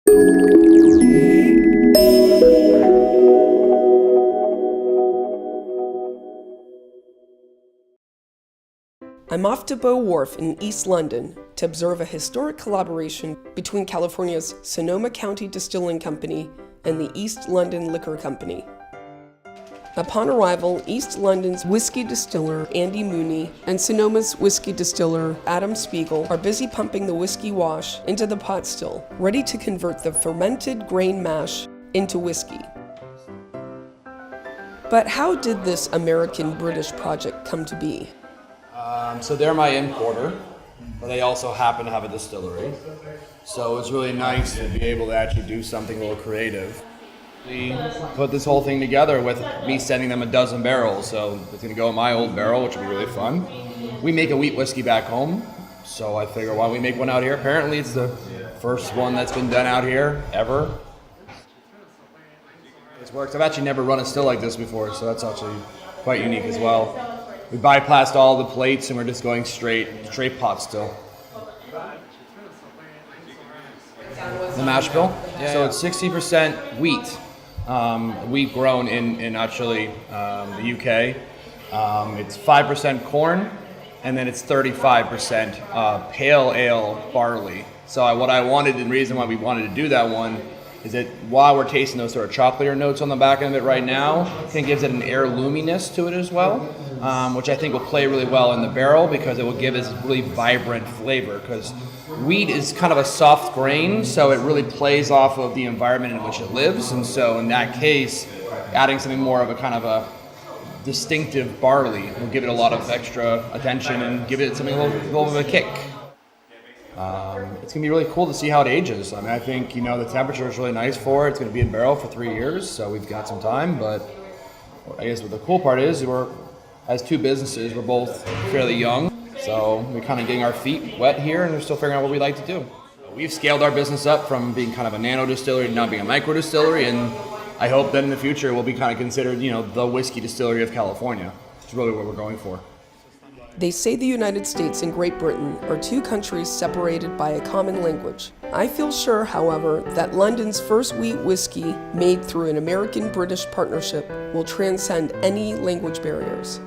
I'm off to Bow Wharf in East London to observe a historic collaboration between California's Sonoma County Distilling Company and the East London Liquor Company. Upon arrival, East London's whiskey distiller Andy Mooney and Sonoma's whiskey distiller Adam Spiegel are busy pumping the whiskey wash into the pot still, ready to convert the fermented grain mash into whiskey. But how did this American-British project come to be? So they're my importer, but they also happen to have a distillery. So it's really nice to be able to actually do something a little creative. We put this whole thing together with me sending them a dozen barrels. So it's going to go in my old barrel, which will be really fun. We make a wheat whiskey back home, so I figure why don't we make one out here? Apparently it's the first one that's been done out here, ever. It's worked. I've actually never run a still like this before, so that's actually quite unique as well. We bypassed all the plates and we're just going straight pot still. The mash bill? Yeah, so it's 60% wheat. Wheat grown in actually the UK. It's 5% corn, and then it's 35% pale ale barley. So what I wanted, and the reason why we wanted to do that one, is that while we're tasting those sort of chocolate notes on the back end of it right now, I think it gives it an heirloominess to it as well, which I think will play really well in the barrel because it will give us really vibrant flavor. Because wheat is kind of a soft grain, so it really plays off of the environment in which it lives. And so in that case, adding something more of a kind of a distinctive barley will give it a lot of extra attention and give it something a little bit of a kick. It's going to be really cool to see how it ages. I mean, I think, the temperature is really nice for it. It's going to be in barrel for 3 years, so we've got some time. But I guess what the cool part is, as two businesses, we're both fairly young. So we're kind of getting our feet wet here, and we're still figuring out what we like to do. We've scaled our business up from being kind of a nano distillery to now being a micro distillery, and I hope that in the future we'll be kind of considered, the whiskey distillery of California. It's really what we're going for. They say the United States and Great Britain are two countries separated by a common language. I feel sure, however, that London's first wheat whiskey, made through an American-British partnership, will transcend any language barriers.